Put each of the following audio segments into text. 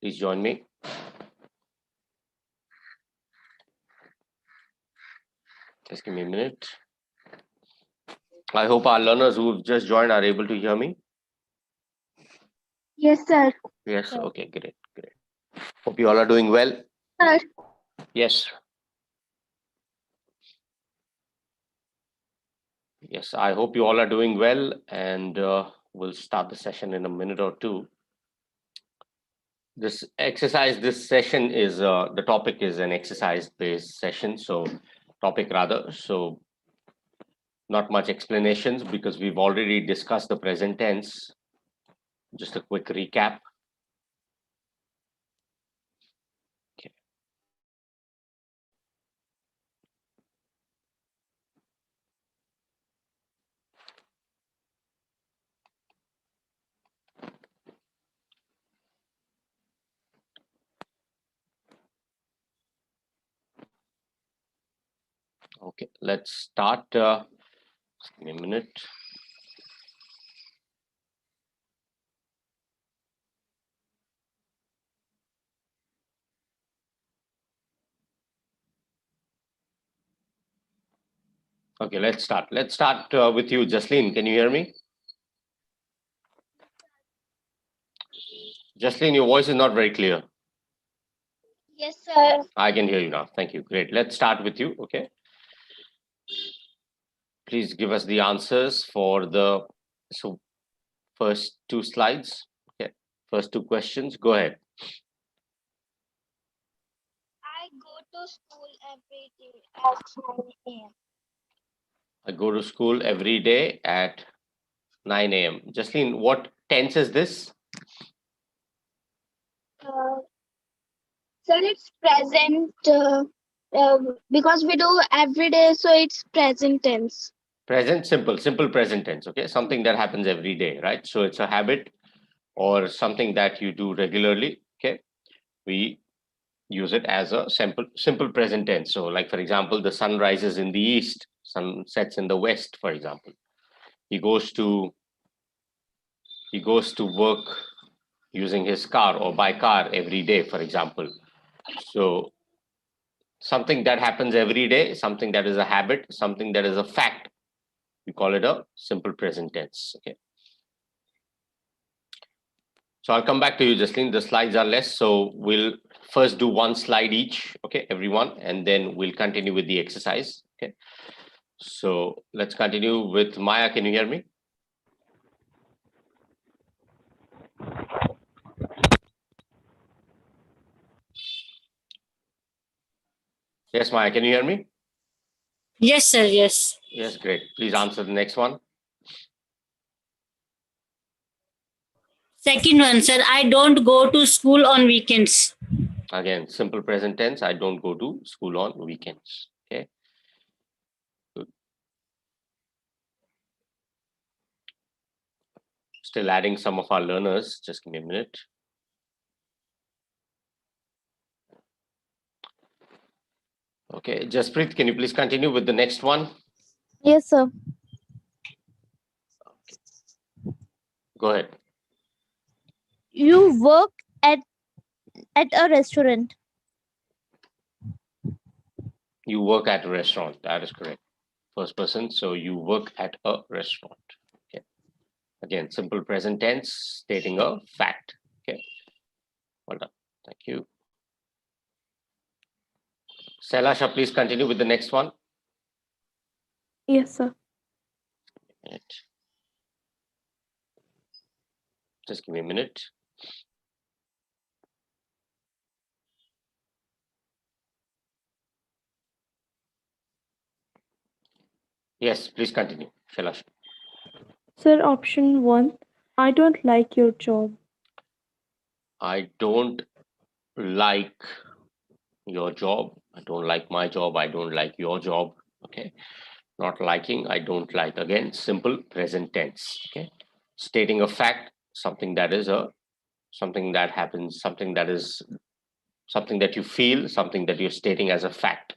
Please join me. Just give me a minute. I hope our learners who've just joined are able to hear me. Yes, sir. Yes, okay, great. Hope you all are doing well. Sir. Yes. Yes, I hope you all are doing well, and we'll start the session in a minute or two. This exercise, this session is, the topic is an exercise-based session, so not much explanations because we've already discussed the present tense. Just a quick recap. Okay, let's start. Just give me a minute. Okay, let's start. Let's start with you, Jasleen. Can you hear me? Jasleen, your voice is not very clear. Yes, sir. I can hear you now. Thank you. Great. Let's start with you. Okay. Please give us the answers for the first two slides. Okay. First two questions. Go ahead. I go to school every day at 9 a.m. I go to school every day at 9 a.m. Jasleen, what tense is this? Sir, it's present because we do every day, so it's present tense. Present, simple present tense. Okay. Something that happens every day, right? So it's a habit or something that you do regularly. Okay. We use it as a simple present tense. So, like for example, the sun rises in the east, sun sets in the west, for example. He goes to work using his car or by car every day, for example. So something that happens every day, something that is a habit, something that is a fact, we call it a simple present tense. Okay. So I'll come back to you, Jasleen. The slides are less, so we'll first do one slide each, okay, everyone, and then we'll continue with the exercise. Okay. So let's continue with Maya. Can you hear me? Yes, Maya, can you hear me? Yes, sir. Yes. Yes, great. Please answer the next one. Second one, sir. I don't go to school on weekends. Again, simple present tense. I don't go to school on weekends. Okay. Good. Still adding some of our learners. Just give me a minute. Okay, Jaspreet, can you please continue with the next one? Yes, sir. Go ahead. You work at a restaurant. You work at a restaurant. That is correct. First person. So you work at a restaurant. Okay. Again, simple present tense, stating a fact. Okay. Well done. Thank you. Sailasha, please continue with the next one. Yes, sir. Just give me a minute. Yes, please continue, Sailasha. Sir, option 1. I don't like your job. I don't like your job. I don't like my job. I don't like your job. Okay. Not liking, I don't like. Again, simple present tense. Okay. Stating a fact, something that is something that happens, something that is something that you feel, something that you're stating as a fact.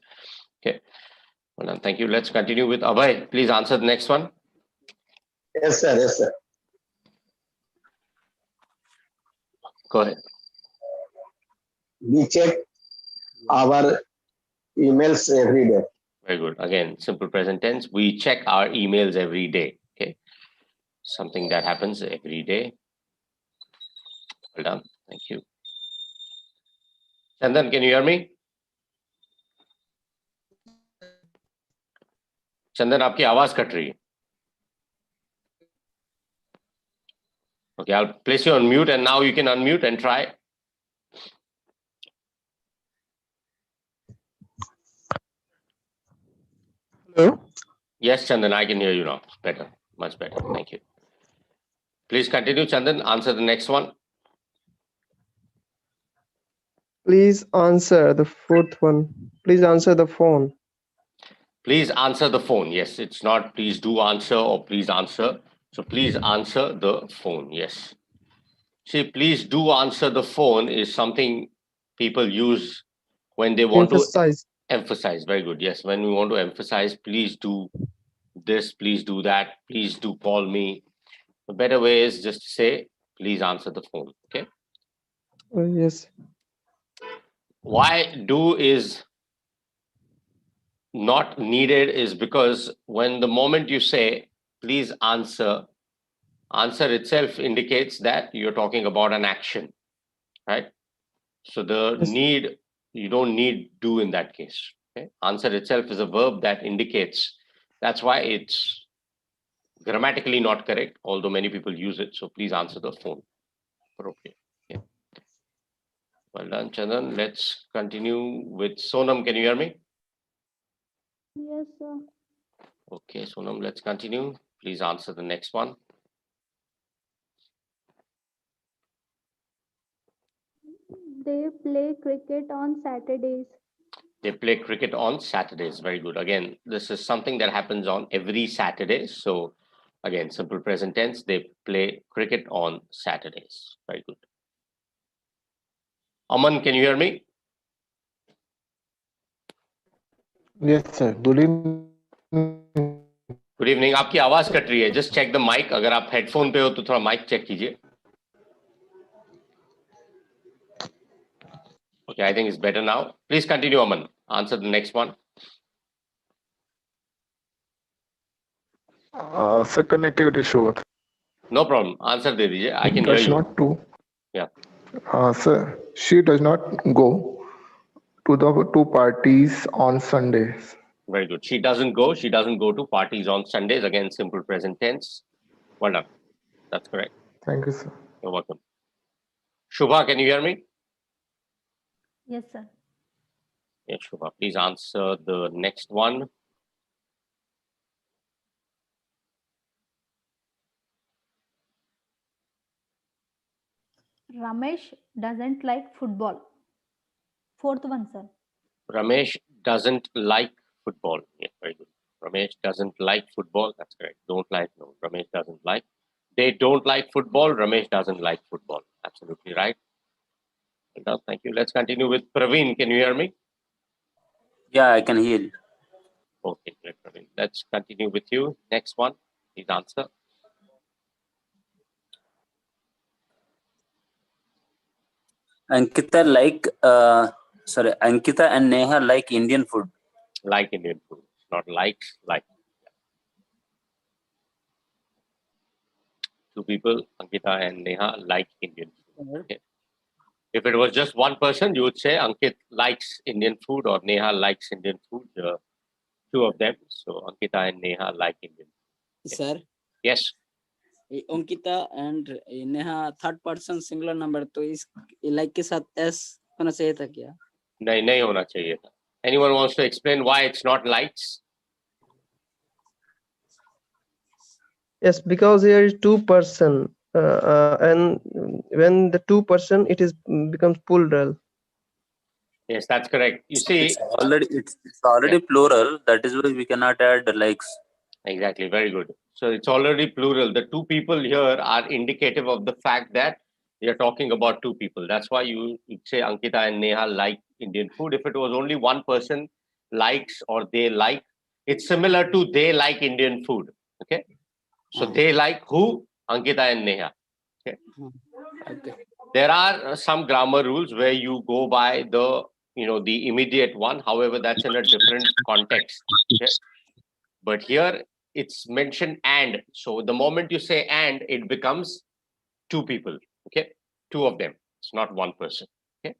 Okay. Well done. Thank you. Let's continue with Abhay. Please answer the next one. Yes, sir. Yes, sir. Go ahead. We check our emails every day. Very good. Again, simple present tense. We check our emails every day. Okay. Something that happens every day. Well done. Thank you. Chandan, can you hear me? चंदन आपकी आवाज cut रही है. Okay, I'll place you on mute and now you can unmute and try. Hello. Yes, Chandan, I can hear you now. Better, much better. Thank you. Please continue, Chandan. Answer the next one. Please answer the fourth one. Please answer the phone. Please answer the phone. Yes, it's not please do answer or please answer. So please answer the phone. Yes. See, please do answer the phone is something people use when they want to Emphasize. emphasize. Very good. Yes, when we want to emphasize, please do this, please do that, please do call me. The better way is just to say, please answer the phone. Okay. Yes. Why do is not needed is because when the moment you say, please answer, answer itself indicates that you're talking about an action, right? So the Yes. need, you don't need do in that case. Okay? Answer itself is a verb that indicates. That's why it's grammatically not correct, although many people use it. So please answer the phone. Okay. Okay. Well done, Chandan. Let's continue with Sonam. Can you hear me? Yes, sir. Okay, Sonam, let's continue. Please answer the next one. They play cricket on Saturdays. They play cricket on Saturdays. Very good. Again, this is something that happens on every Saturday. So again, simple present tense, they play cricket on Saturdays. Very good. Aman, can you hear me? Yes, sir. Good evening. Good evening. आपकी आवाज cut रही है. Just check the mic. अगर आप headphone पे हो तो थोड़ा mic check कीजिए. Okay, I think it's better now. Please continue, Aman. Answer the next one. Sir, connectivity issue. No problem. Answer दे दीजिए. I can hear Does you. not to. Yeah. Sir, she does not go to the two parties on Sundays. Very good. She doesn't go. She doesn't go to parties on Sundays. Again, simple present tense. Well done. That's correct. Thank you, sir. You're welcome. Shubha, can you hear me? Yes, sir. Yes, Shubha. Please answer the next one. Ramesh doesn't like football. Fourth one, sir. Ramesh doesn't like football. Yeah, very good. Ramesh doesn't like football. That's correct. Don't like. No, Ramesh doesn't like. They don't like football. Ramesh doesn't like football. Absolutely right. Well done. Thank you. Let's continue with Praveen. Can you hear me? Yeah, I can hear you. Okay, great, Praveen. Let's continue with you. Next one. Please answer. Ankita Ankita and Neha like Indian food. Like Indian food. Not likes, like. Two people, Ankita and Neha, like Indian food. Okay. If it was just one person, you would say Ankit likes Indian food or Neha likes Indian food. Two of them. So Ankita and Neha like Indian food. Okay. Sir Yes. Ankita and Neha third person singular number तो इस like के साथ S होना चाहिए था क्या? नहीं होना चाहिए था. Anyone wants to explain why it's not likes? Yes, because here is two person, and when the two person, it is becomes plural. Yes, that's correct. You see, It's already plural. That is why we cannot add likes. Exactly. Very good. So it's already plural. The two people here are indicative of the fact that you're talking about two people. That's why you say Ankita and Neha like Indian food. If it was only one person likes or they like, it's similar to they like Indian food. Okay. So they like who? Ankita and Neha. Okay. Okay. There are some grammar rules where you go by the the immediate one. However, that's in a different context. Okay? But here it's mentioned and. So the moment you say and, it becomes two people. Okay, two of them. It's not one person. Okay.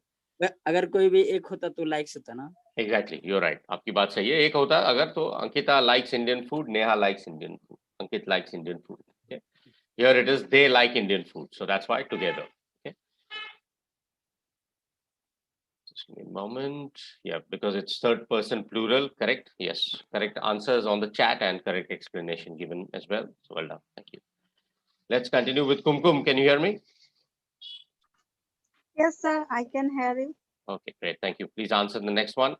अगर कोई भी एक होता तो likes होता ना. Exactly, you're right. आपकी बात सही है. एक होता अगर तो Ankita likes Indian food, Neha likes Indian food, Ankit likes Indian food. Okay. Here it is they like Indian food, so that's why together. Okay. Just give me a moment. Yeah, because it's third person plural. Correct. Yes. Correct answers on the chat and correct explanation given as well. So well done. Thank you. Let's continue with Kumkum. Can you hear me? Yes, sir, I can hear you. Okay, great. Thank you. Please answer the next one.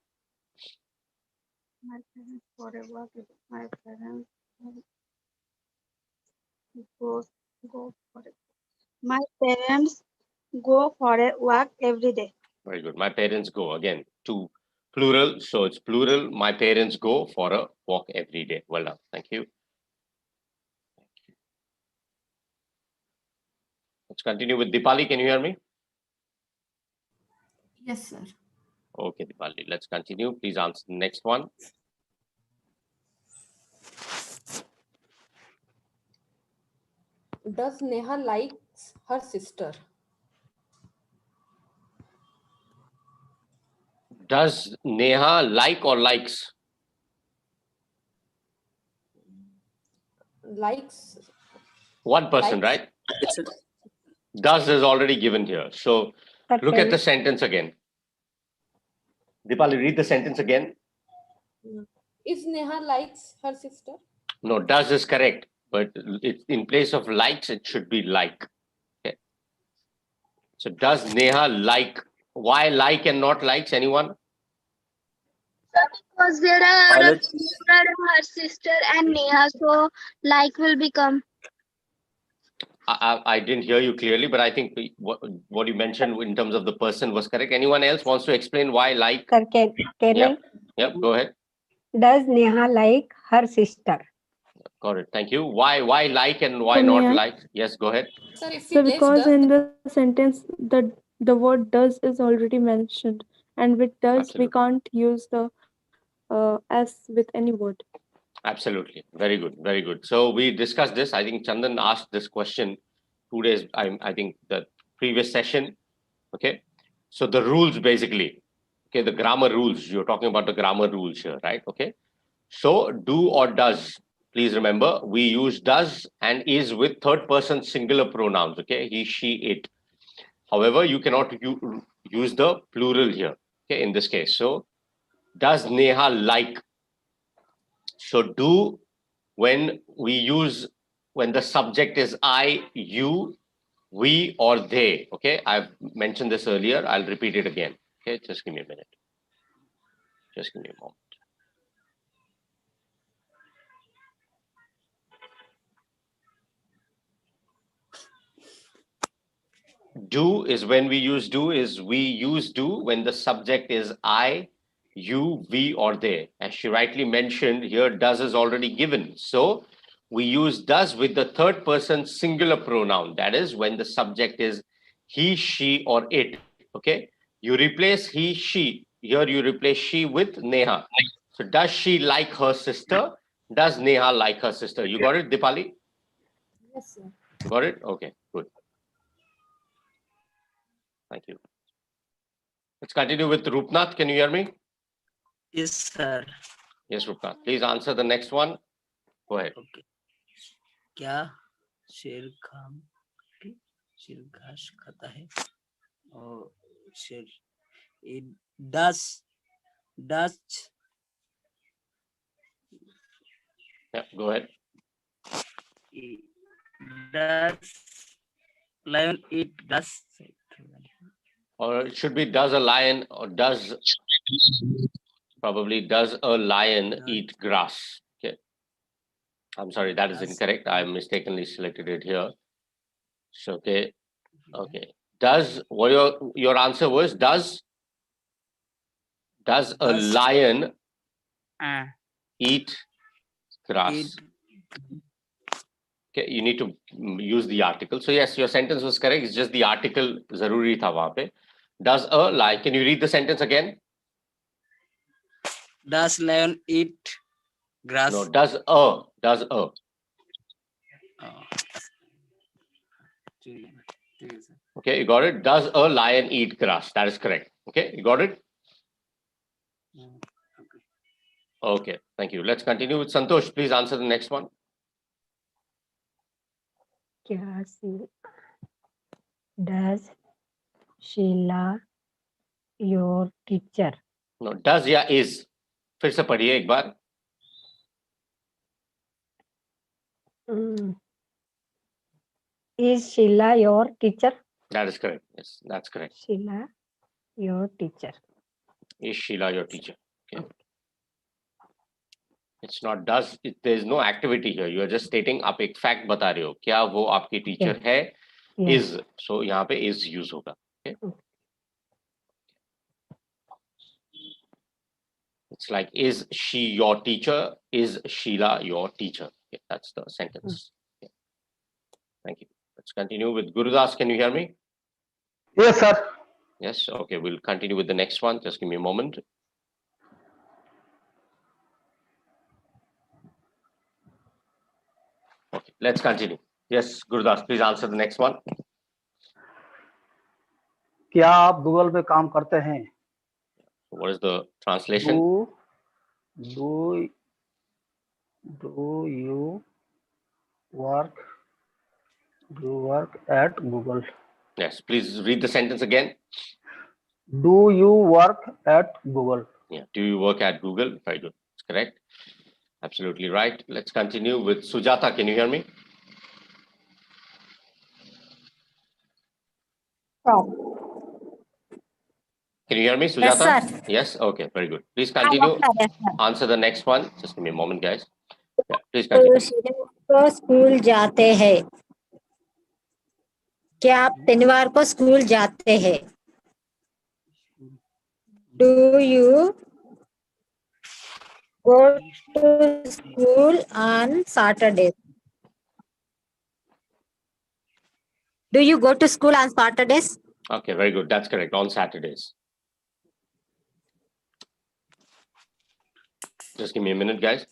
My parents forever. My parents go for it. My parents go for a walk every day. Very good. My parents go again to plural. So it's plural. My parents go for a walk every day. Well done. Thank you. Let's continue with Dipali. Can you hear me? Yes, sir. Okay, Dipali. Let's continue. Please answer the next one. Does Neha likes her sister? Does Neha like or likes? Likes. One person, Likes. right? Does is already given here. So look at the sentence again. Dipali, read the sentence again. Is Neha likes her sister? No, does is correct, but it, in place of likes, it should be like. Okay. So does Neha like? Why like and not likes? Anyone? Because there are Pilot. her sister and Neha, so like will become. I didn't hear you clearly, but I think what you mentioned in terms of the person was correct. Anyone else wants to explain why like? Sir, can Yep. I? Yep. Go ahead. Does Neha like her sister? Got it. Thank you. Why like and why So may not I? like? Yes. Go ahead. Sir, if we So place because does, in the sentence the word does is already mentioned, and with does we Absolutely. can't use the as with any word. Absolutely. Very good. Very good. So we discussed this. I think Chandan asked this question 2 days. I think the previous session. Okay. So the rules basically. Okay. The grammar rules. You're talking about the grammar rules here, right? Okay. So do or does. Please remember we use does and is with third person singular pronouns. Okay. He, she, it. However, you cannot use the plural here. Okay. In this case. So does Neha like? So do when we use when the subject is I, you, we, or they. Okay, I've mentioned this earlier. I'll repeat it again. Okay, just give me a minute. Just give me a moment. Do is when we use do is we use do when the subject is I, you, we, or they. As she rightly mentioned, here does is already given. So we use does with the third person singular pronoun. That is when the subject is he, she, or it. Okay. You replace he, she. Here you replace she with Neha. So does she like her sister? Does Neha like her sister? You got it, Dipali? yes, sir. Got it? Okay, good. Thank you. Let's continue with Rupnath. Can you hear me? Yes, sir. Yes, Rupnath. Please answer the next one. Go ahead. Okay. क्या शेर घास खाता है और शेर it does Yeah, go ahead. does lion eat grass? Or it should be does a lion or does probably does a lion eat grass? Okay. I'm sorry, that is incorrect. I mistakenly selected it here. So okay. Okay. Does what your answer was does a lion eat grass? Okay, you need to use the article. So yes, your sentence was correct. It's just the article zaruri tha wahan pe. Does a lie? Can you read the sentence again? Does lion eat grass? No, does a. Oh. Okay, you got it. Does a lion eat grass? That is correct. Okay, you got it. Okay, thank you. Let's continue with Santosh. Please answer the next one. Does Sheila your teacher? No, does या is. फिर से पढ़िए एक बार. Is Sheila your teacher? That is correct. Yes, that's correct. Sheila your teacher. Is Sheila your teacher? Okay. It's not does. There is no activity here. You are just stating आप एक fact बता रहे हो. क्या वो आपकी teacher है? Is. So यहाँ पे is use होगा. Okay. It's like, is she your teacher? Is Sheila your teacher? Okay, that's the sentence. Okay. Thank you. Let's continue with Gurudas. Can you hear me? Yes, sir. Yes. Okay. We'll continue with the next one. Just give me a moment. Okay. Let's continue. Yes, Gurudas, please answer the next one. क्या आप Google पे काम करते हैं? What is the translation? Do you work at Google? Yes, please read the sentence again. Do you work at Google? Yeah, do you work at Google? Very good. That's correct. Absolutely right. Let's continue with Sujata. Can you hear me? Can you hear me, Sujata? Yes, sir. Yes? Okay, very good. Please continue. Yes, sir. Answer the next one. Just give me a moment, guys. Yeah, please continue. तो school जाते हैं. क्या आप शनिवार को school जाते हैं? Do you go to school on Saturdays? Do you go to school on Saturdays? Okay, very good. That's correct. On Saturdays. Just give me a minute, guys.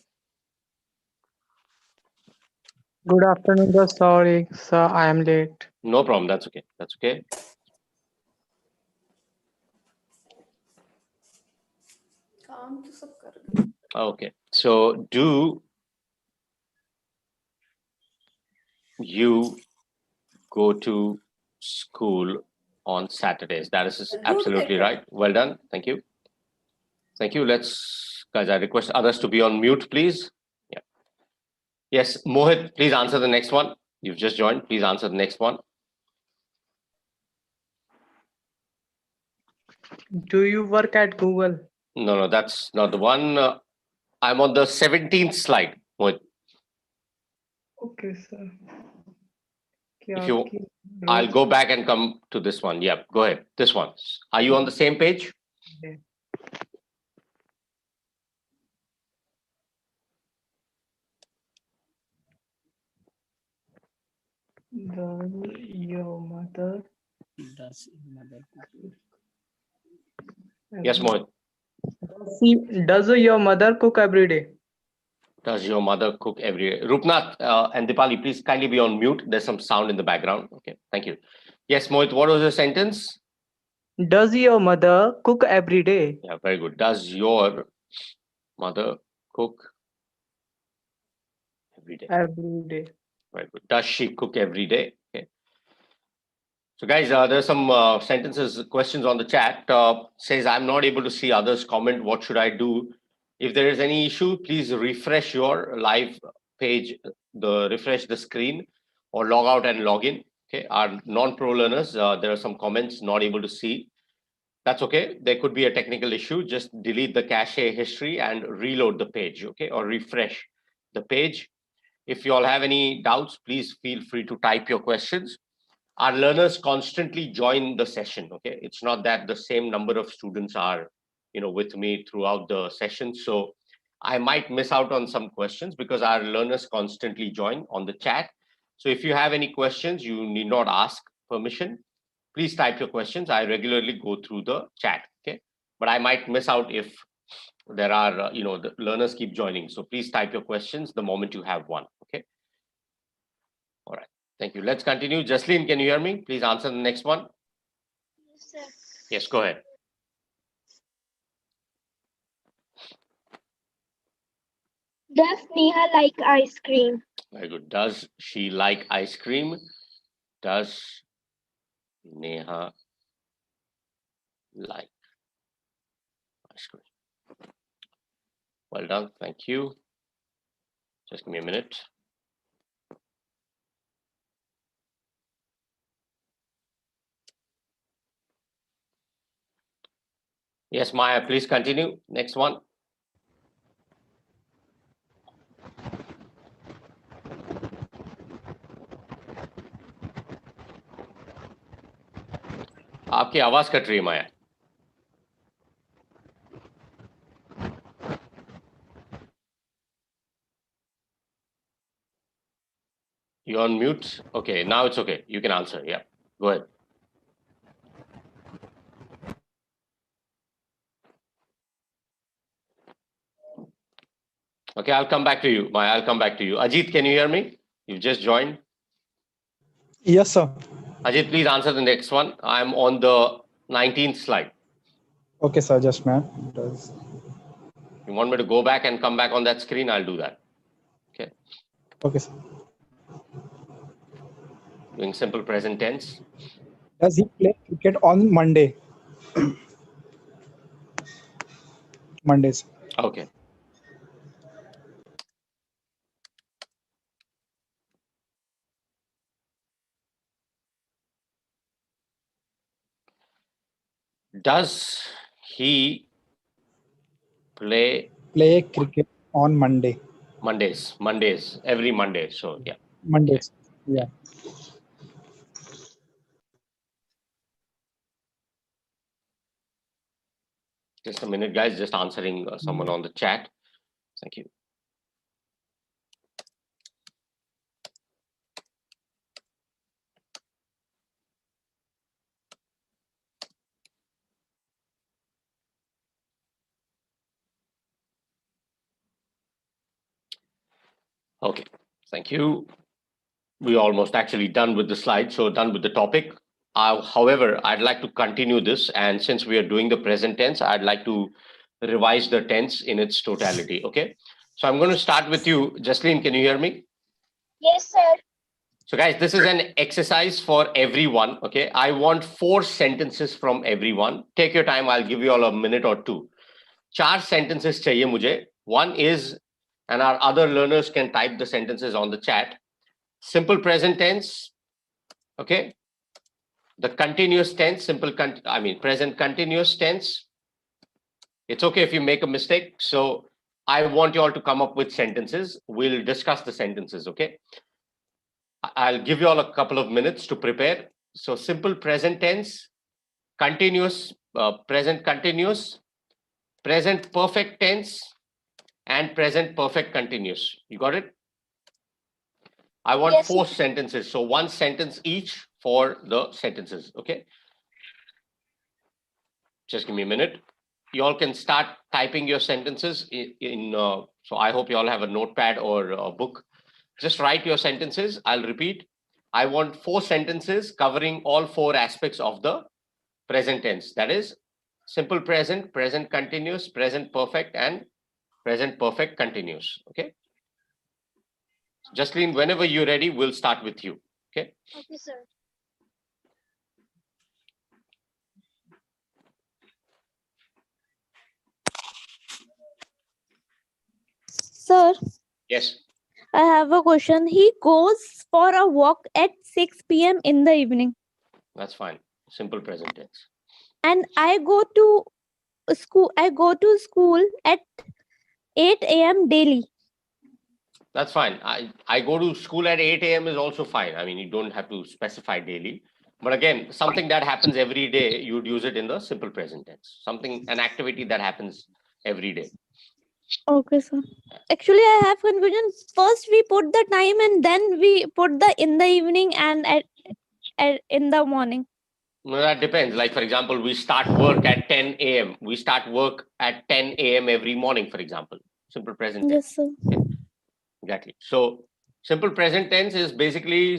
Good afternoon, sir. Sorry, sir, I am late. No problem. That's okay. That's okay. काम तो सब कर गए. Okay. So, do you go to school on Saturdays? That is absolutely right. Well done. Thank you. Thank you. Let's, guys, I request others to be on mute, please. Yeah. Yes, Mohit, please answer the next one. You've just joined. Please answer the next one. Do you work at Google? No, that's not the one. I'm on the 17th slide, Mohit. Okay, sir. If you, I'll go back and come to this one. Yeah, go ahead. This one. Are you on the same page? Yeah. Does your mother? Yes, Mohit. Does your mother cook every day? Does your mother cook every day? Rupnath and Dipali, please kindly be on mute. There's some sound in the background. Okay, thank you. Yes, Mohit, what was the sentence? Does your mother cook every day? Yeah, very good. Does your mother cook every day? Every day. Very good. Does she cook every day? Okay. So guys, there's some sentences, questions on the chat. Says, I'm not able to see others comment. What should I do? If there is any issue, please refresh your live page, refresh the screen or log out and log in. Okay. Our non-pro learners, there are some comments not able to see. That's okay. There could be a technical issue. Just delete the cache history and reload the page, okay, or refresh the page. If you all have any doubts, please feel free to type your questions. Our learners constantly join the session, okay? It's not that the same number of students are, with me throughout the session. So I might miss out on some questions because our learners constantly join on the chat. So if you have any questions, you need not ask permission. Please type your questions. I regularly go through the chat. Okay, but I might miss out if there are the learners keep joining. So please type your questions the moment you have one. Okay. All right. Thank you. Let's continue. Jaslyn, can you hear me? Please answer the next one. Yes, sir. Yes, go ahead. Does Neha like ice cream? Very good. Does she like ice cream? Does Neha like ice cream? Well done. Thank you. Just give me a minute. Yes, Maya, please continue. Next one. आपकी आवाज cut रही है माया. You're on mute. Okay, now it's okay. You can answer. Yeah, go ahead. Okay, I'll come back to you. Maya, I'll come back to you. Ajit, can you hear me? You've just joined. Yes, sir. Ajit, please answer the next one. I'm on the 19th slide. Okay, sir. Just man. Does. You want me to go back and come back on that screen? I'll do that. Okay. Okay, sir. Doing simple present tense. Does he play cricket on Monday? Mondays. Okay. Does he play cricket on Monday? Mondays, every Monday. So yeah. Mondays. Yeah. Just a minute, guys. Just answering someone on the chat. Thank you. Okay, thank you. We're almost actually done with the slide, so done with the topic. However, I'd like to continue this, and since we are doing the present tense, I'd like to revise the tense in its totality. Okay, so I'm going to start with you. Jaslyn, can you hear me? Yes, sir. So guys, this is an exercise for everyone. Okay, I want 4 sentences from everyone. Take your time. I'll give you all a minute or two. 4 sentences chahiye mujhe. One is, and our other learners can type the sentences on the chat. Simple present tense. Okay. The continuous tense, present continuous tense. It's okay if you make a mistake. So I want you all to come up with sentences. We'll discuss the sentences. Okay. I'll give you all a couple of minutes to prepare. So simple present tense, continuous, present continuous, present perfect tense, and present perfect continuous. You got it? I want Yes, 4 sentences. So 1 sentence each for the sentences. Okay. Just give me a minute. You all can start typing your sentences so I hope you all have a notepad or a book. Just write your sentences. I'll repeat. I want 4 sentences covering all 4 aspects of the present tense. That is simple present, present continuous, present perfect, and present perfect continuous. Okay. Jaslyn, whenever you're ready, we'll start with you. Okay. Okay, sir. Sir, Yes. I have a question. He goes for a walk at 6 p.m. in the evening. That's fine. Simple present tense. And I go to school at 8 a.m. daily. That's fine. I go to school at 8 a.m. is also fine. I mean, you don't have to specify daily. But again, something that happens every day, you'd use it in the simple present tense. An activity that happens every day. Okay, sir. Actually, I have confusion. First, we put the time and then we put the in the evening and in the morning. No, that depends. Like, for example, we start work at 10 a.m. We start work at 10 a.m. every morning, for example. Simple present tense. Yes, sir. Okay. Exactly. So, simple present tense is basically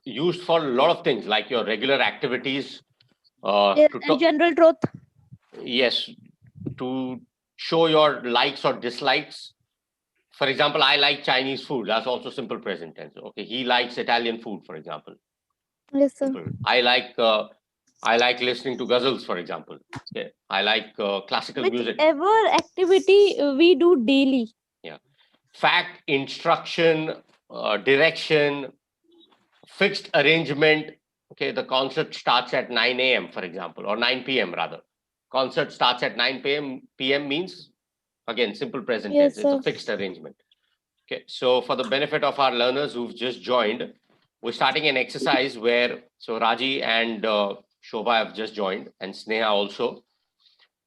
used for a lot of things, like your regular activities. Yes, and general truth. Yes, to show your likes or dislikes. For example, I like Chinese food. That's also simple present tense. Okay, he likes Italian food, for example. Yes, sir. Simple. I like listening to ghazals, for example. Okay, I like classical music. Whichever activity we do daily. Yeah, fact, instruction, direction, fixed arrangement. Okay, the concert starts at 9 a.m., for example, or 9 p.m. rather. Concert starts at 9 p.m. means, again, simple present Yes, tense. It's sir. a fixed arrangement. Okay, so for the benefit of our learners who've just joined, we're starting an exercise where, so Raji and Shobha have just joined, and Sneha also.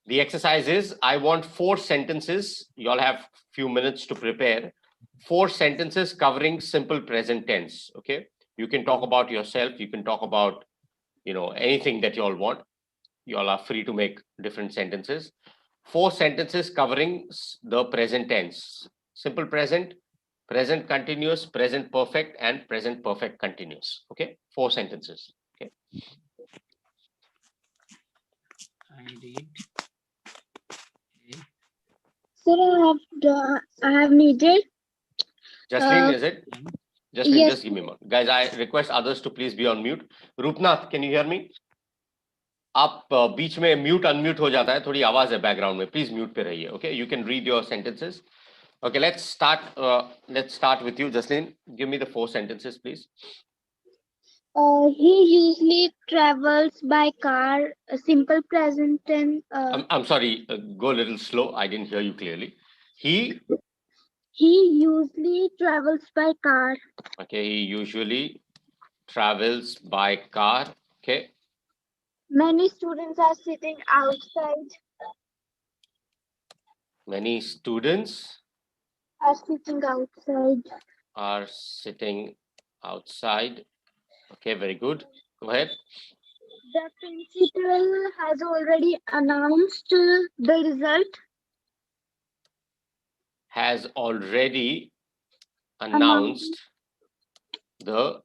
The exercise is, I want 4 sentences. You all have few minutes to prepare. 4 sentences covering simple present tense. Okay, you can talk about yourself. You can talk about, anything that you all want. You all are free to make different sentences. 4 sentences covering the present tense. Simple present, present continuous, present perfect, and present perfect continuous. Okay, 4 sentences. Okay. I read. Sir, I have needed. Jasleen, is it? Jasleen, yes. just give me a moment. Guys, I request others to please be on mute. Rupnath, can you hear me? आप बीच में mute unmute हो जाता है, थोड़ी आवाज है background में, please mute पे रहिए. Okay, you can read your sentences. Okay, let's start with you, Jasleen. Give me the 4 sentences, please. He usually travels by car. Simple present tense. I'm sorry, go a little slow. I didn't hear you clearly. He usually travels by car. Okay, he usually travels by car. Okay. Many students are sitting outside. Many students Are sitting outside. are sitting outside. Okay, very good. Go ahead. The principal has already announced the result. Has already announced the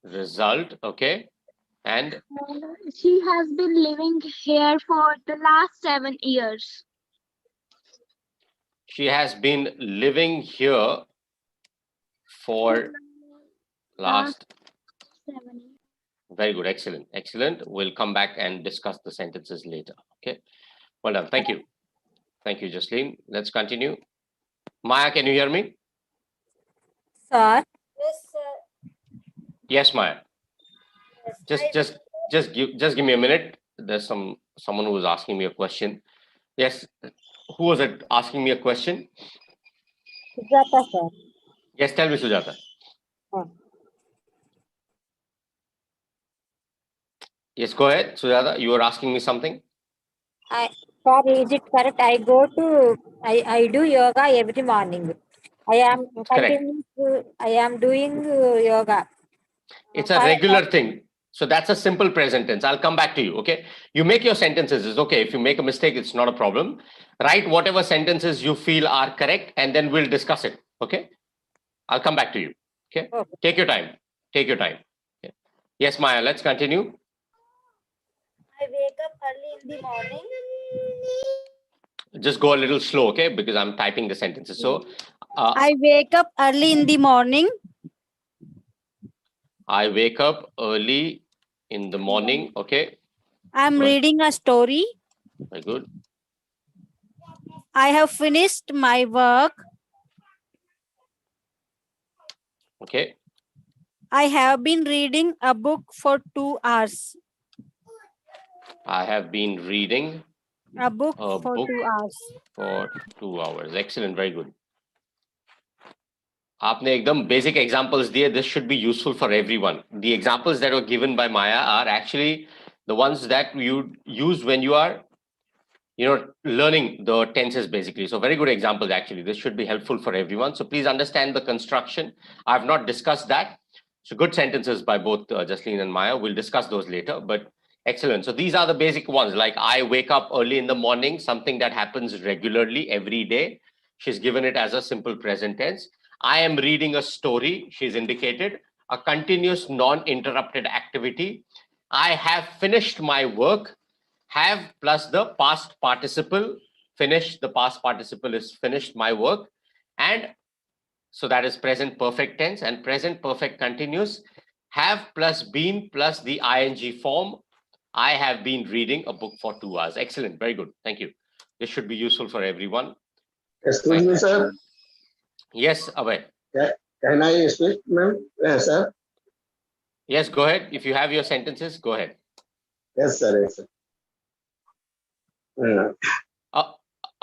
result. Okay. And she has been living here for the last 7 years. She has been living here for last 7 years. Very good. Excellent. Excellent. We'll come back and discuss the sentences later. Okay. Well done. Thank you. Thank you, Jasleen. Let's continue. Maya, can you hear me? Sir. Yes, sir. Yes, Maya. Just give me a minute. There's someone who was asking me a question. Yes. Who was it asking me a question? Sujata, sir. Yes, tell me, Sujata. Yes, go ahead, Sujata. You were asking me something. Sir, is it correct? I do yoga every morning. I am doing yoga. It's a regular thing. So that's a simple present tense. I'll come back to you. Okay. You make your sentences. It's okay. If you make a mistake, it's not a problem. Write whatever sentences you feel are correct, and then we'll discuss it. Okay. I'll come back to you. Okay. Take your time. Take your time. Okay. Yes, Maya, let's continue. I wake up early in the morning. Just go a little slow, okay? Because I'm typing the sentences. So I wake up early in the morning. I wake up early in the morning. Okay. I'm reading a story. Very good. I have finished my work. Okay. I have been reading a book for 2 hours. I have been reading a book for 2 hours. For 2 hours. Excellent. Very good. आपने एकदम basic examples दिए. This should be useful for everyone. The examples that were given by Maya are actually the ones that you use when you are learning the tenses basically. So very good examples actually. This should be helpful for everyone. So please understand the construction. I've not discussed that. So good sentences by both Jasleen and Maya. We'll discuss those later, but excellent. So these are the basic ones, like I wake up early in the morning, something that happens regularly every day. She's given it as a simple present tense. I am reading a story. She's indicated a continuous non-interrupted activity. I have finished my work. Have plus the past participle. Finish, the past participle is finished my work. And so that is present perfect tense, and present perfect continuous. Have plus been plus the ing form. I have been reading a book for 2 hours. Excellent. Very good. Thank you. This should be useful for everyone. Excuse me, sir. Yes, Abhay. Can I speak, ma'am? Yes, sir. Yes, go ahead. If you have your sentences, go ahead. Yes, sir. Yes, sir.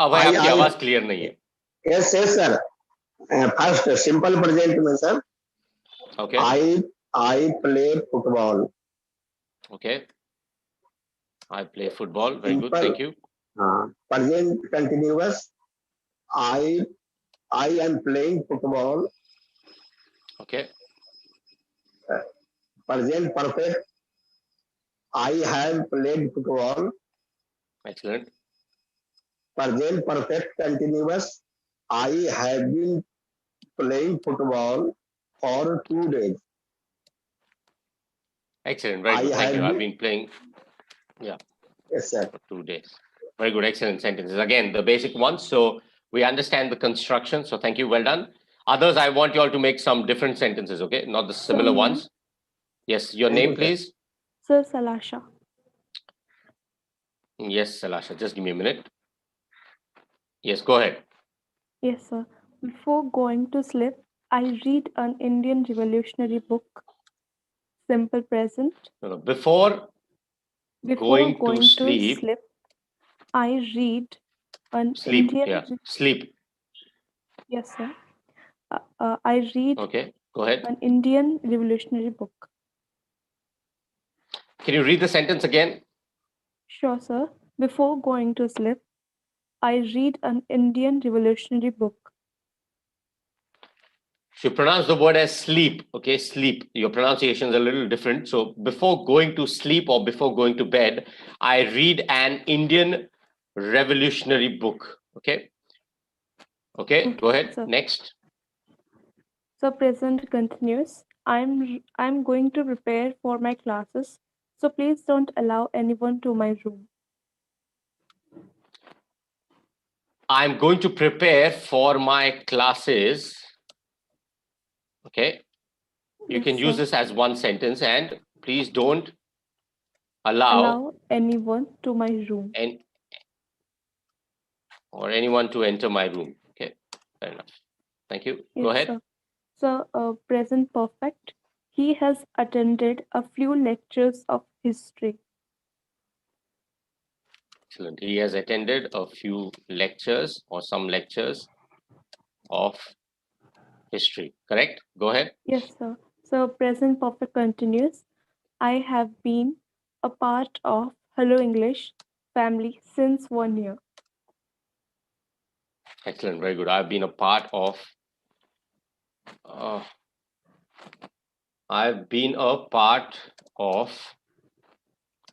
अभय आपकी आवाज clear नहीं है. Yes, yes, sir. First, simple present में sir. Okay. I play football. Okay. I play football. Very good. Thank you. Present continuous. I am playing football. Okay. Present perfect. I have played football. Excellent. Present perfect continuous. I have been playing football for 2 days. Excellent. Very good. Thank you. I've been playing. Yeah. Yes, sir. For 2 days. Very good. Excellent sentences. Again, the basic ones. So we understand the construction. So thank you. Well done. Others, I want you all to make some different sentences. Okay. Not the similar ones. Yes. Your name, please. Sir, Salasha. Yes, Salasha. Just give me a minute. Yes, go ahead. Yes, sir. Before going to sleep, I read an Indian revolutionary book. Simple present. No. Before going to sleep, I read an sleep. Indian. Yeah. Sleep. Yes, sir. I read. Okay. Go ahead. An Indian revolutionary book. Can you read the sentence again? Sure, sir. Before going to sleep, I read an Indian revolutionary book. You pronounce the word as sleep. Okay, sleep. Your pronunciation is a little different. So before going to sleep or before going to bed, I read an Indian revolutionary book. Okay. Okay, go ahead. Sir. Next. So present continuous. I'm going to prepare for my classes. So please don't allow anyone to my room. I'm going to prepare for my classes. Okay. You can use this as one sentence, and please don't allow anyone to my room. Or anyone to enter my room. Okay, fair enough. Thank you. Yes, go ahead. Sir. So present perfect. He has attended a few lectures of history. Excellent. He has attended a few lectures or some lectures of history. Correct? Go ahead. Yes, sir. So present perfect continuous. I have been a part of Hello English family since 1 year. Excellent. Very good. I've been a part of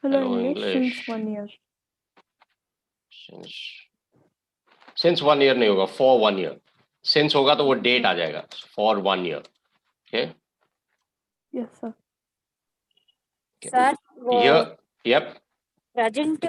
Hello English since 1 year. Since 1 year नहीं होगा, for 1 year. Since होगा तो वो date आ जाएगा. For 1 year. Okay. Yes, sir. Okay. Sir, Here, yep. Present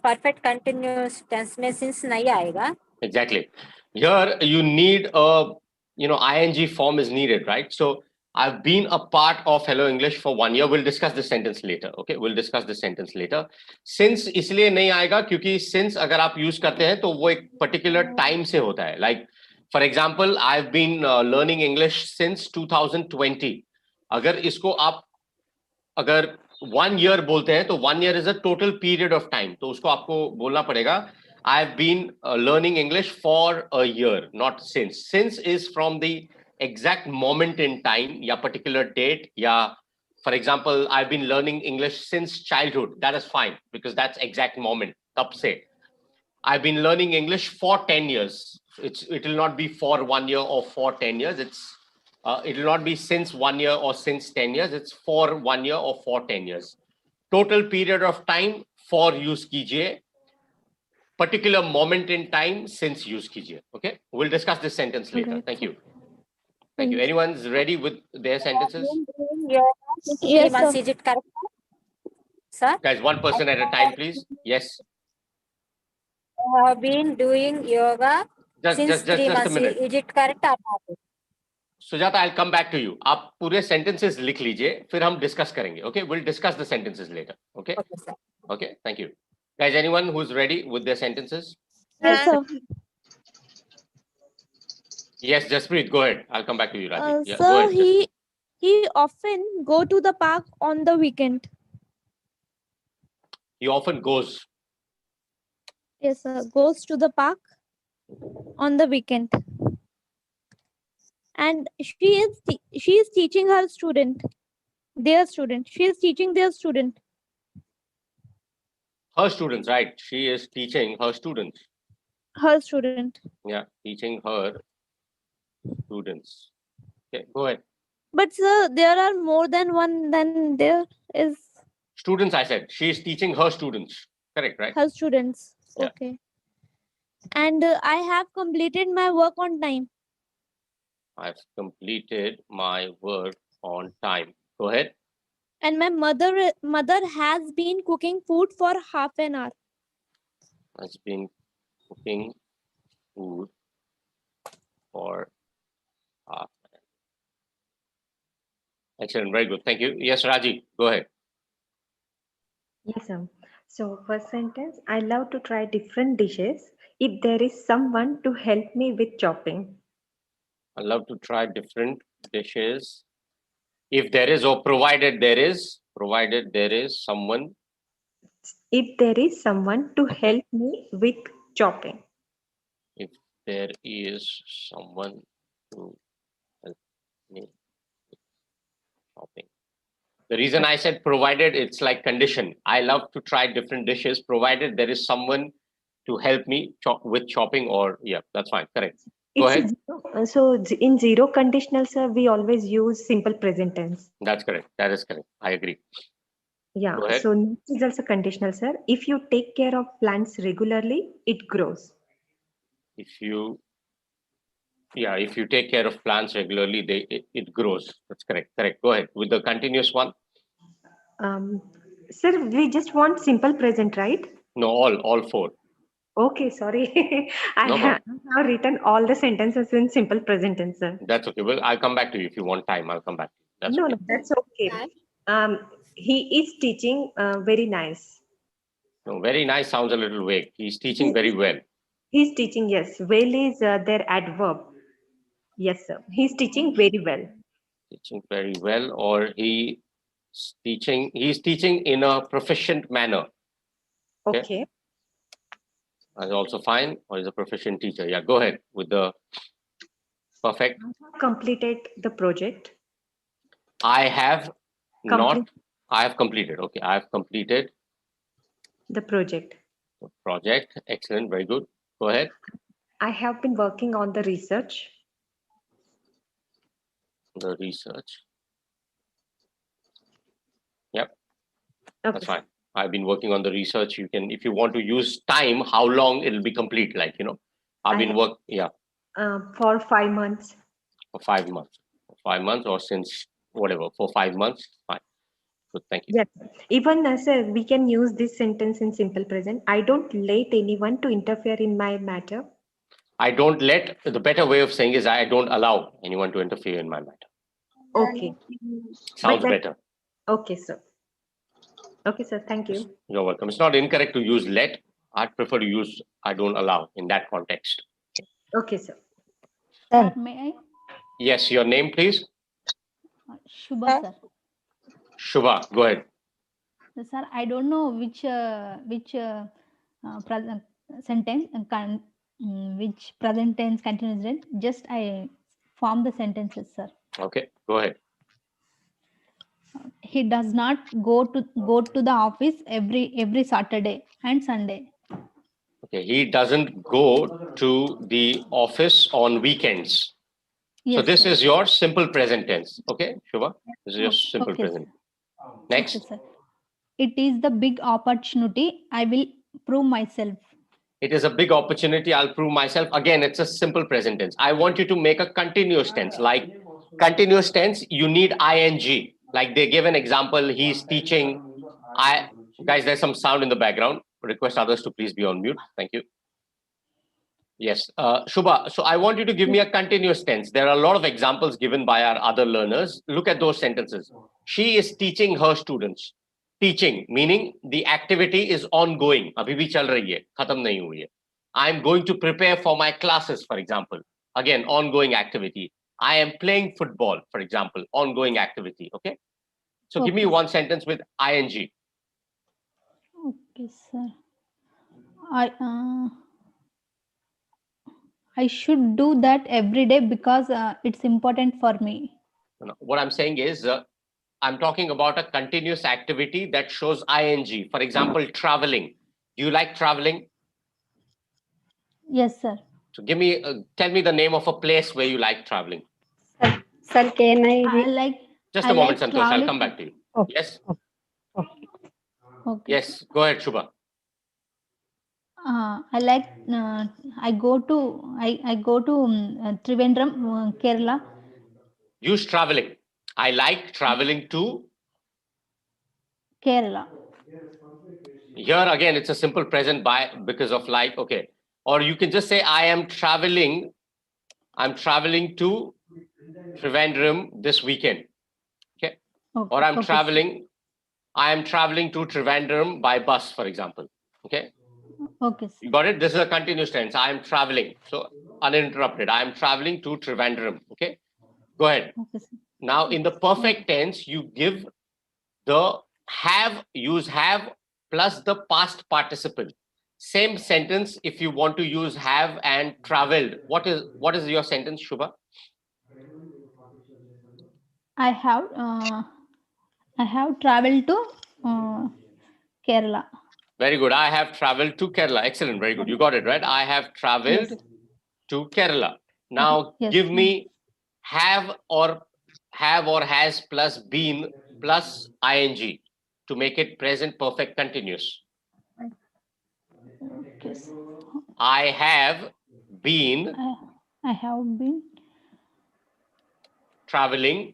perfect continuous tense में since नहीं आएगा. Exactly. Here you need a, ing form is needed, right? So I've been a part of Hello English for 1 year. We'll discuss this sentence later. Okay, we'll discuss this sentence later. Since इसलिए नहीं आएगा क्योंकि since अगर आप use करते हैं तो वो एक particular time से होता है. Like for example, I've been learning English since 2020. अगर इसको आप अगर 1 year बोलते हैं तो 1 year is a total period of time. तो उसको आपको बोलना पड़ेगा I've been learning English for a year, not since. Since is from the exact moment in time, या particular date, या for example, I've been learning English since childhood. That is fine because that's exact moment. तब से. I've been learning English for 10 years. It will not be for 1 year or for 10 years. It will not be since 1 year or since 10 years. It's for 1 year or for 10 years. Total period of time for use kijiye. Particular moment in time since use kijiye. Okay, we'll discuss this sentence later. Alright, Thank sir. you. Thank you. Anyone's ready with their sentences? Since Yes, 3 months, sir. is it correct, sir? Guys, one person at a time, please. Yes. I have been doing yoga since Just 3 a months. minute. Is it correct or not? Sujata, I'll come back to you. आप पूरे sentences लिख लीजिए, फिर हम discuss करेंगे. Okay, we'll discuss the sentences later. Okay. Okay, sir. Okay, thank you. Guys, anyone who's ready with their sentences? Yes, sir. Yes, Jaspreet, go ahead. I'll come back to you, Raji. Yeah, go Sir, ahead. Jaspreet. he often go to the park on the weekend. He often goes. Yes, sir. Goes to the park on the weekend. And she is teaching her student, their student. She is teaching their student. Her students, right? She is teaching her students. Her student. Yeah, teaching her students. Okay, go ahead. But sir, there are more than one. Then there is Students, I said. She is teaching her students. Correct, right? her students. Yeah. Okay. And I have completed my work on time. I've completed my work on time. Go ahead. And my mother has been cooking food for half an hour. Has been cooking food for half. Excellent, very good. Thank you. Yes, Raji, go ahead. Yes, sir. So first sentence, I love to try different dishes if there is someone to help me with chopping. I love to try different dishes. If there is, or provided there is someone. If there is someone to help me with chopping. If there is someone to help me with shopping. The reason I said provided, it's like condition. I love to try different dishes, provided there is someone to help me with chopping, or yeah, that's fine. Correct. Go It's ahead. zero. So in zero conditional, sir, we always use simple present tense. That's correct. That is correct. I agree. Yeah. Go ahead. So next is also conditional, sir. If you take care of plants regularly, it grows. If you take care of plants regularly, it grows. That's correct. Correct. Go ahead with the continuous one. Sir, we just want simple present, right? No, all four. Okay, sorry. I No have problem. written all the sentences in simple present tense, sir. That's okay. Well, I'll come back to you if you want time. I'll come back to you. That's No, okay. no, that's okay. He is teaching very nice. No, very nice sounds a little vague. He's teaching very well. He's teaching, yes. Well is their adverb. Yes, sir. He's teaching very well. Teaching very well, or he's teaching in a proficient manner. Okay. That's also fine. Or is a proficient teacher. Yeah, go ahead with the perfect. Completed the project. I have completed. Okay, I have completed the project. The project. Excellent. Very good. Go ahead. I have been working on the research. The research. Yep. Okay. That's fine. I've been working on the research. You can, if you want to use time, how long it'll be complete, like, I've been for 5 months. For 5 months. For 5 months, or since whatever, for 5 months. Fine. Good, thank you. Yes. Even sir, we can use this sentence in simple present. I don't let anyone to interfere in my matter. I don't let, the better way of saying is I don't allow anyone to interfere in my matter. Okay. Sounds better. Okay, sir. Okay, sir. Thank you. You're welcome. It's not incorrect to use let. I'd prefer to use I don't allow in that context. Okay, sir. Sir, may I? Yes, your name, please. Shubha, sir. Shubha, go ahead. Sir, I don't know which present sentence which present tense continuous tense. Just I form the sentences, sir. Okay, go ahead. He does not go to the office every Saturday and Sunday. Okay, he doesn't go to the office on weekends. So Yes, this sir. is your simple present tense. Okay, Shubha, this is your simple Okay, present. sir. Next. Okay, sir. It is the big opportunity. I will prove myself. It is a big opportunity. I'll prove myself. Again, it's a simple present tense. I want you to make a continuous tense. Like continuous tense, you need ing. Like they give an example, he's teaching. Guys, there's some sound in the background. Request others to please be on mute. Thank you. Yes, Shubha, so I want you to give me a continuous tense. There are a lot of examples given by our other learners. Look at those sentences. She is teaching her students. Teaching, meaning the activity is ongoing. Abhi bhi chal rahi hai, khatam nahi hui hai. I am going to prepare for my classes, for example. Again, ongoing activity. I am playing football, for example, ongoing activity. Okay. So give me Okay, one sentence with ing. Okay, sir. I should do that every day because it's important for me. No, what I'm saying is, I'm talking about a continuous activity that shows ing. For example, traveling. Do you like traveling? Yes, sir. So give me, tell me the name of a place where you like traveling. Sir, can I like. Just I a moment, like Santosh. I'll traveling. come back to you. Okay. Yes. Okay. Yes. Go ahead, Shubha. I like. I go to. I go to Trivandrum, Kerala. Use traveling. I like traveling to. Kerala. Here again, it's a simple present by because of like. Okay. Or you can just say, I am traveling. I'm traveling to Trivandrum this weekend. Okay. Or I'm traveling. I am traveling to Trivandrum by bus, for example. Okay. Okay, sir. You got it? This is a continuous tense. I am traveling. So uninterrupted. I am traveling to Trivandrum. Okay. Go ahead. Okay, sir. Now in the perfect tense, you give the have, use have plus the past participle. Same sentence if you want to use have and traveled. What is your sentence, Shubha? I have traveled to Kerala. Very good. I have traveled to Kerala. Excellent. Very good. You got it right. I have traveled Yes. to Kerala. Now Yes, give sir. me have or has plus been plus ing to make it present perfect continuous. Okay, sir. I have been I have been. traveling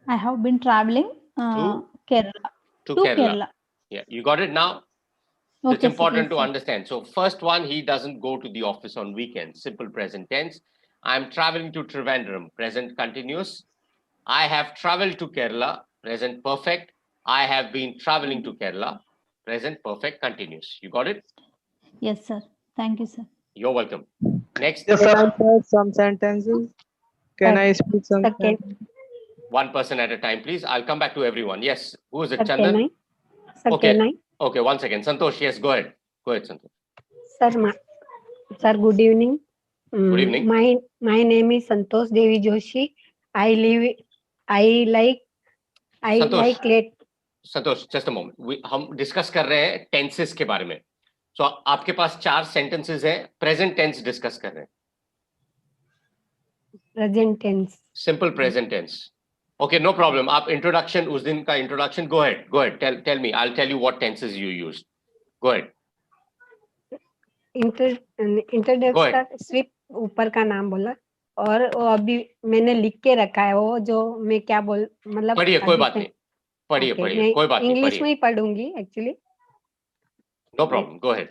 I have been traveling to Kerala. to To Kerala. Kerala. Yeah, you got it now. So it's Okay, sir. important Yes, to sir. understand. So first one, he doesn't go to the office on weekends. Simple present tense. I'm traveling to Trivandrum. Present continuous. I have traveled to Kerala. Present perfect. I have been traveling to Kerala. Present perfect continuous. You got it? Yes, sir. Thank you, sir. You're welcome. Next. Can I say some sentences? Can I speak some sentences? One person at a time, please. I'll come back to everyone. Yes. Who is it? Sir, Chandan? can I? Sir, Okay. can I? Okay, one second. Santosh, yes, go ahead. Go ahead, Santosh. Sir, good evening. Good evening. My name is Santosh Devi Joshi. I live. I like. I Santosh. like late. Santosh just a moment हम discuss कर रहे हैं tenses के बारे में so आपके पास 4 sentences हैं प्रेजेंट टेंस डिस्कस कर रहे हैं Present tense. Simple present tense okay no problem आप इंट्रोडक्शन उस दिन का introduction go ahead tell me I will tell you what tenses you used go ahead introduction का सिर्फ ऊपर का नाम बोला और वो अभी मैंने लिख के रखा है वो जो मैं क्या बोल मतलब पढ़िए कोई बात नहीं पढ़िए पढ़िए कोई बात नहीं इंग्लिश में ही पढ़ूंगी actually no problem go ahead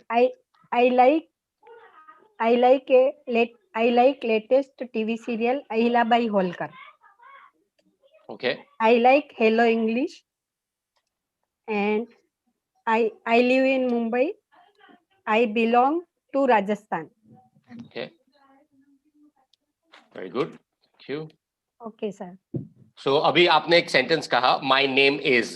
I like latest TV serial Ahilabai Holkar. Okay. I like Hello English and I live in Mumbai. I belong to Rajasthan. Okay. Very good. Thank you. Okay, sir. So अभी आपने एक sentence कहा my name is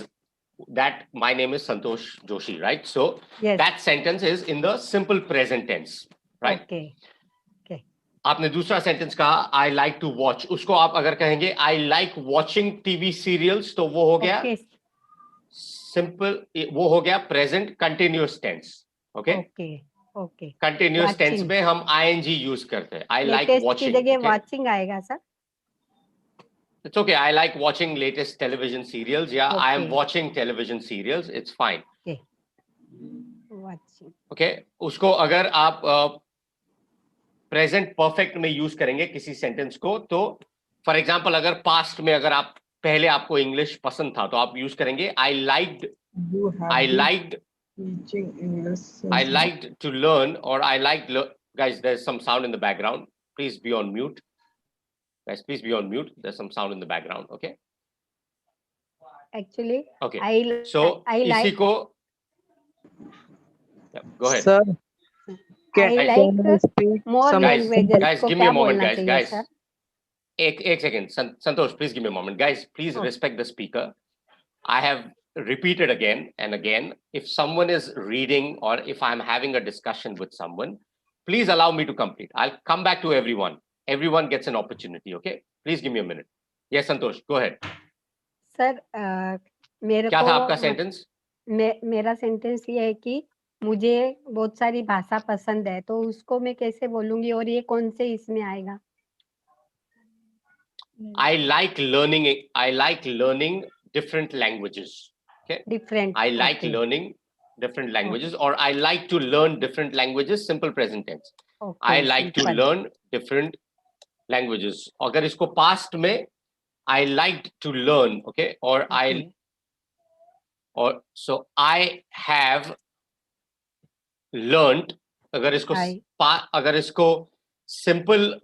that my name is Santosh Joshi, right? So yes. That sentence is in the simple present tense, right? Okay. Okay. आपने दूसरा sentence कहा I like to watch. उसको आप अगर कहेंगे I like watching TV serials तो वो हो गया simple वो हो गया present continuous tense. Okay? Okay. Okay continuous tense watching में हम ing यूज करते हैं. I like लेटेस्ट की watching. जगह Okay? वाचिंग आएगा sir. It's okay. I like watching latest television serials. Yeah, I am Okay. watching television serials. It's fine. Okay. Watching. Okay? उसको अगर आप प्रेजेंट परफेक्ट में use करेंगे किसी सेंटेंस को, तो फॉर एग्जांपल अगर पास्ट में अगर आप पहले आपको इंग्लिश पसंद था तो आप यूज करेंगे I liked You have I been liked teaching English I since liked to learn, or I liked guys, there's some sound in the background. Please be on mute. Guys, please be on mute. There's some sound in the background. Okay? Actually, Okay. I So I इसी like को go ahead. Sir, I Guys, like can I speak more some guys, languages. guys, को give me क्या a moment, बोलना guys. चाहिए Guys, sir? एक second. Santosh, please give me a moment. Guys, please Okay. respect the speaker. I have repeated again and again. If someone is reading or if I'm having a discussion with someone, please allow me to complete. I'll come back to everyone. Everyone gets an opportunity. Okay? Please give me a minute. Yes, Santosh, go ahead. Sir मेरे क्या को था आपका sentence? मेरा sentence ये है कि मुझे बहुत सारी भाषा पसंद है, तो उसको मैं कैसे बोलूंगी और ये कौन से इसमें आएगा? I like learning different languages. Okay? Different. I like Okay. learning different languages, or I like to learn different languages. Simple present tense. Okay. I like to Simple. learn different languages. अगर इसको past में I liked to learn, okay, or Okay. so I have learned. अगर इसको simple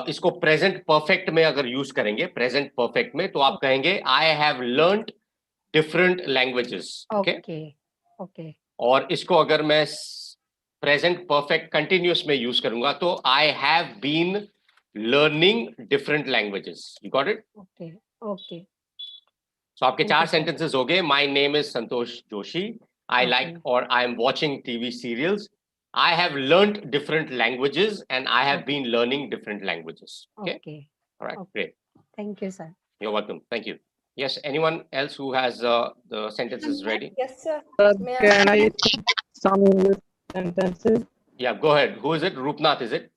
इसको present perfect में अगर use करेंगे, present perfect में, तो आप कहेंगे I have learned different languages. Okay. Okay. Okay. और इसको अगर मैं present perfect continuous में use करूंगा तो I have been learning different languages. You got it? Okay. Okay. So आपके Thank चार you, sir. sentences हो गए. My name is Santosh Joshi. I like, or I am watching TV serials. I have learned different languages and I have been learning different languages. Okay. Okay. All right. Okay. Great. Thank you, sir. You're welcome. Thank you. Yes. Anyone else who has the sentences ready? Yes, sir. Sir, May I can I speak some English sentences? Yeah. Go ahead. Who is it? Rupnath, is it?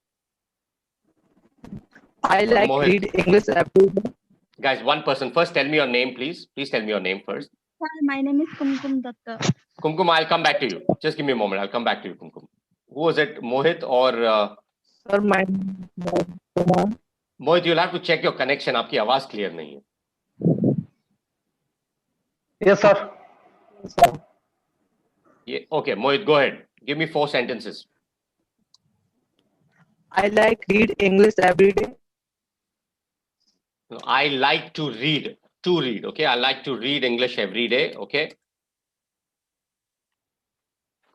I Or like Mohit? read English every day. Guys, one person first. Tell me your name, please. Please tell me your name first. Sir, my name is Kumkum Datta. Kumkum, I'll come back to you. Just give me a moment. I'll come back to you, Kumkum. Who was it? Mohit or Sir, my name is Kumar. Mohit? You'll have to check your connection. आपकी आवाज clear नहीं है. Yes, sir. Yeah, okay, Mohit, go ahead. Give me 4 sentences. I like read English every day. No, I like to read. To read. Okay, I like to read English every day. Okay.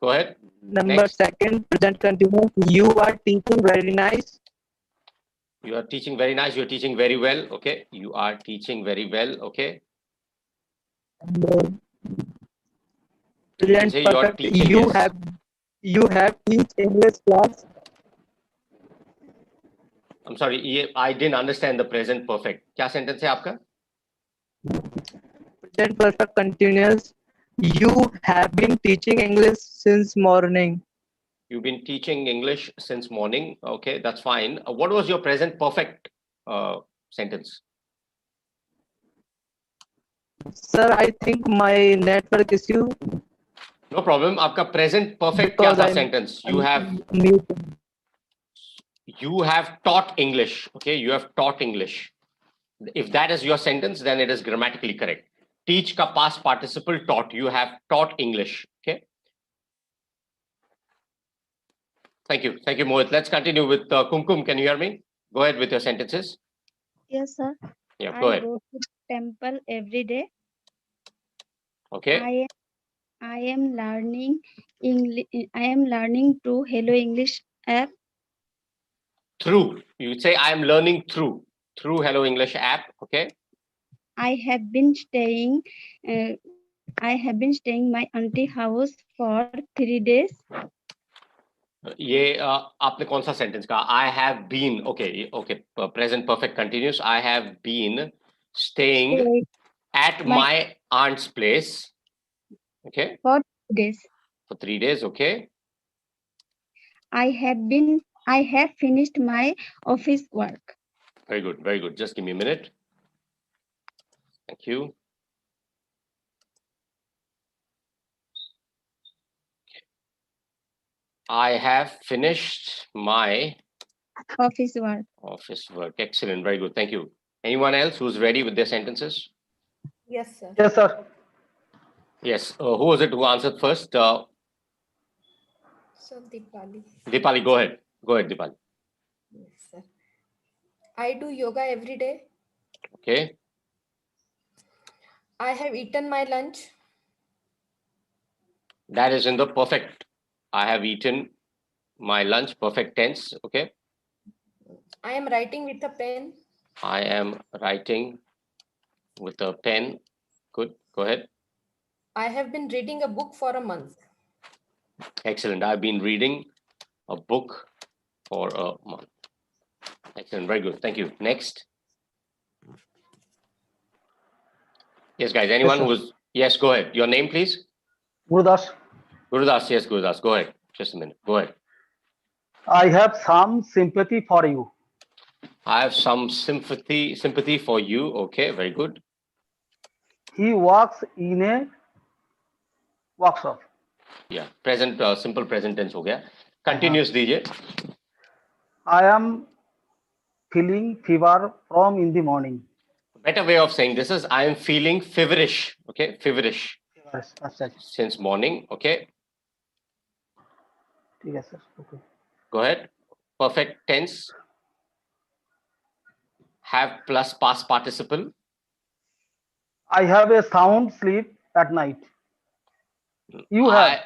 Go ahead. Number Next. second, present continuous. You are teaching very nice. You are teaching very nice. You are teaching very well. Okay. You are teaching very well. Okay. And, You can present say you are perfect. teaching. You Yes. have teach English class. I'm sorry. I didn't understand the present perfect. क्या sentence है आपका? Present perfect continuous. You have been teaching English since morning. You've been teaching English since morning. Okay, that's fine. What was your present perfect sentence? Sir, I think my network issue. No problem. आपका present perfect क्या Because था I'm sentence? You have taught English. Okay, you have taught English. If that is your sentence, then it is grammatically correct. Teach का past participle taught. You have taught English. Okay. Thank you. Thank you, Mohit. Let's continue with Kumkum. Can you hear me? Go ahead with your sentences. Yes, sir. Yeah, go ahead. I go to temple every day. Okay. I am learning English. I am learning through Hello English app. Through. You would say I am learning through Hello English app. Okay. I have been staying. I have been staying my auntie house for 3 days. ये आपने कौन सा sentence कहा? I have been. Okay. Present perfect continuous. I have been staying at my aunt's place. Okay. For 2 days. For 3 days. Okay. I have finished my office work. Very good, very good. Just give me a minute. Thank you. I have finished my Office work. office work. Excellent, very good. Thank you. Anyone else who's ready with their sentences? Yes, sir. Yes, sir. Yes. Who was it who answered first? So Deepali. Deepali, go ahead. Go ahead, Deepali. Yes, sir. I do yoga every day. Okay. I have eaten my lunch. That is in the perfect. I have eaten my lunch, perfect tense. Okay. I am writing with a pen. I am writing with a pen. Good. Go ahead. I have been reading a book for a month. Excellent. I've been reading a book for a month. Excellent. Very good. Thank you. Next. Yes, guys. Anyone sir. who's yes, go ahead. Your name, please. Gurudas, Gurudas. Yes, Gurudas. Go ahead. Just a minute. Go ahead. I have some sympathy for you. I have some sympathy for you. Okay. Very good. He works in a workshop. Yeah. Present. Simple present tense हो गया. Continuous दीजिए. I am feeling fever from in the morning. Better way of saying this is I am feeling feverish. Okay. Feverish. Yes, अच्छा, Since morning. Okay. ठीक है sir. Okay. Go ahead. Perfect tense. Have plus past participle. I have a sound sleep at night. You have.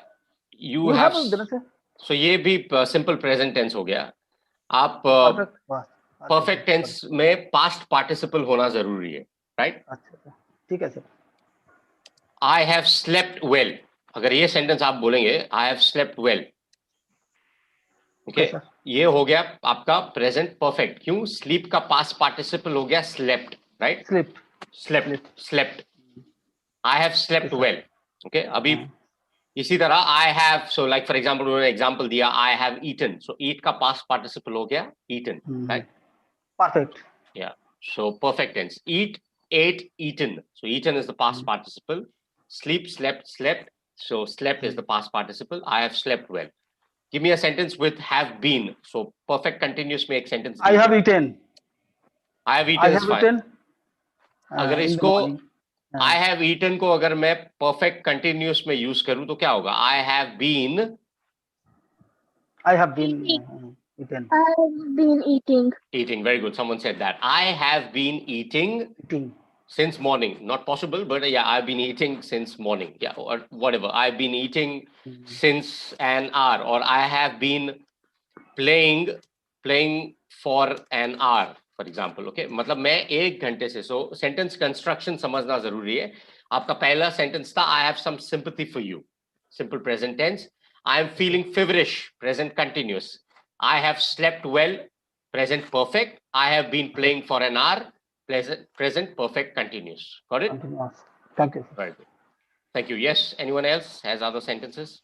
You have. बोल देना So ये भी simple present tense हो गया. आप Perfect. perfect tense में past participle होना जरूरी है, right? अच्छा, ठीक है sir. I have slept well. अगर ये sentence आप बोलेंगे, I have slept well. Okay. ये हो गया आपका present perfect. क्यों? Sleep का past participle हो गया slept, right? Slept. I have slept well. Okay. अभी इसी तरह I have, so like for example उन्होंने example दिया I have eaten. So eat का past participle हो गया eaten, right? Perfect. Yeah. So perfect tense. Eat, ate, eaten. So eaten is the past participle. Sleep, slept, slept. So slept is the past participle. I have slept well. Give me a sentence with have been. So perfect continuous make sentence. I have eaten. I have eaten is fine. अगर In the इसको morning. I have eaten को अगर मैं perfect continuous में use करूं तो क्या होगा? I have been eaten. I have been eating. Eating. Very good. Someone said that. I have been eating since morning. Not possible, but yeah, I've been eating since morning. Yeah, or whatever. I've been eating since an hour, or I have been playing for an hour, for example. Okay, मतलब मैं एक घंटे से. So sentence construction समझना जरूरी है. आपका पहला sentence था I have some sympathy for you. Simple present tense. I am feeling feverish. Present continuous. I have slept well. Present perfect. I have been playing for an hour. Present perfect continuous. Got it? Continuous. Thank you. Very good. Thank you. Yes. Anyone else has other sentences?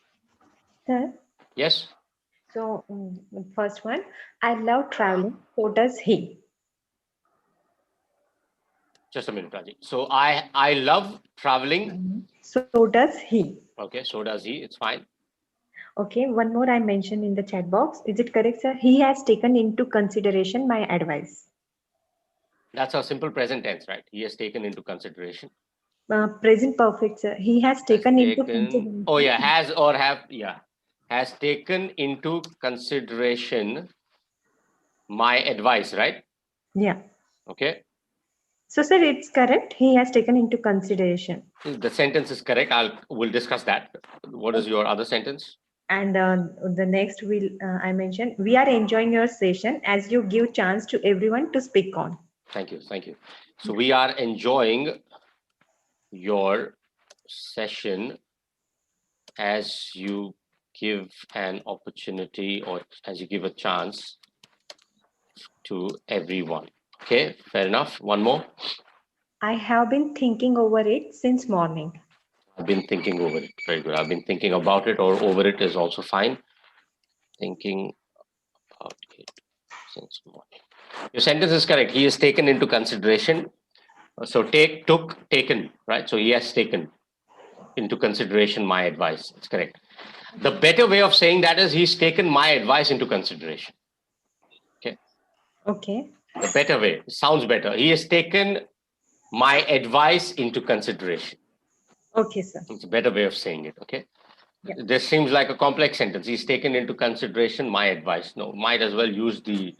Sir, Yes. so first one, I love traveling. So does he. Just a minute, Raji. So I love traveling. So does he. Okay. So does he. It's fine. Okay, one more I mentioned in the chat box. Is it correct, sir? He has taken into consideration my advice. That's a simple present tense, right? He has taken into consideration. Present perfect, sir. He has taken into consideration. Oh yeah, has or have, yeah. Has taken into consideration my advice, right? Yeah. Okay. So, sir, it's correct. He has taken into consideration. The sentence is correct. We'll discuss that. What is your other sentence? And the next I mentioned, we are enjoying your session as you give chance to everyone to speak on. Thank you. Thank you. So we are enjoying your session as you give an opportunity or as you give a chance to everyone. Okay, fair enough. One more. I have been thinking over it since morning. I've been thinking over it. Very good. I've been thinking about it or over it is also fine. thinking about it since morning. Your sentence is correct. He is taken into consideration. So take, took, taken, right? So he has taken into consideration my advice. It's correct. The better way of saying that is he's taken my advice into consideration. Okay. Okay. The better way sounds better. He has taken my advice into consideration. Okay, sir. It's a better way of saying it. Okay. Yeah. This seems like a complex sentence. He's taken into consideration my advice. No, might as well use the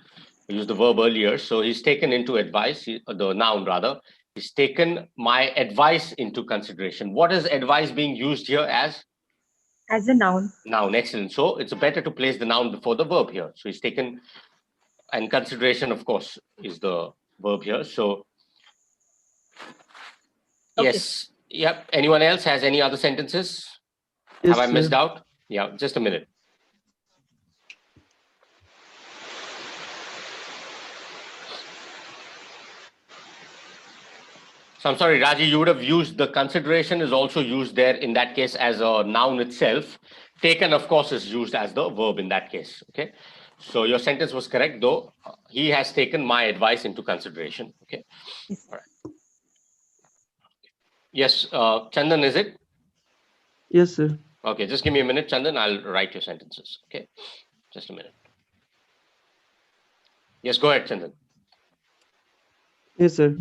verb earlier. So he's taken into advice, the noun rather. He's taken my advice into consideration. What is advice being used here as? As a noun. Noun, excellent. So it's better to place the noun before the verb here. So he's taken, and consideration, of course, is the verb here. So, okay. Yes. Yep. Anyone else has any other sentences? Yes, Have I missed sir. out? Yeah, just a minute. So I'm sorry, Raji, you would have used the consideration is also used there in that case as a noun itself. Taken, of course, is used as the verb in that case. Okay. So your sentence was correct, though. He has taken my advice into consideration. Okay. Yes. All right. Yes, Chandan, is it? Yes, sir. Okay, just give me a minute, Chandan. I'll write your sentences. Okay. Just a minute. Yes, go ahead, Chandan. Yes, sir.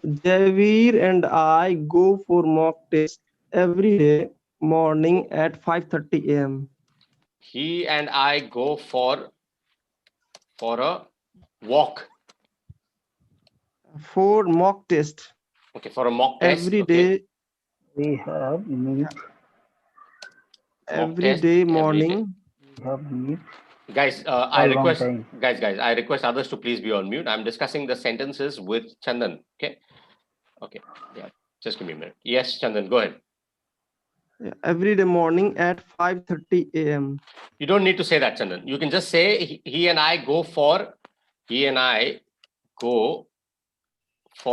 Javeer and I go for mock test every day morning at 5:30 a.m. He and I go for a walk. For mock test. Okay, for a mock test. Every Okay. day. We have meet. Mock Every test day every day. morning. We have meet. Guys, I request I request others to please be on mute. I'm discussing the sentences with Chandan. Okay. Okay. Yeah. Just give me a minute. Yes, Chandan, go ahead. Yeah, every day morning at 5:30 a.m. You don't need to say that, Chandan. You can just say he and I go for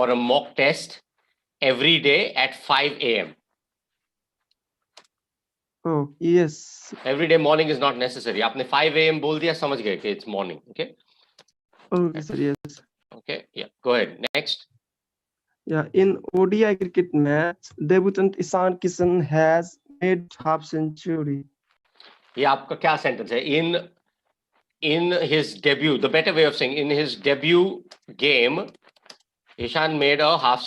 a mock test every day at 5 a.m. Oh, yes. Every day morning is not necessary. आपने 5 a.m. बोल दिया समझ गए कि it's morning. Okay. Okay, sir. Yes. Okay. Yeah. Go ahead. Next. Yeah. In ODI cricket match, debutant Ishan Kishan has made half century. ये आपका क्या sentence है? In his debut, the better way of saying in his debut game, Ishan made a half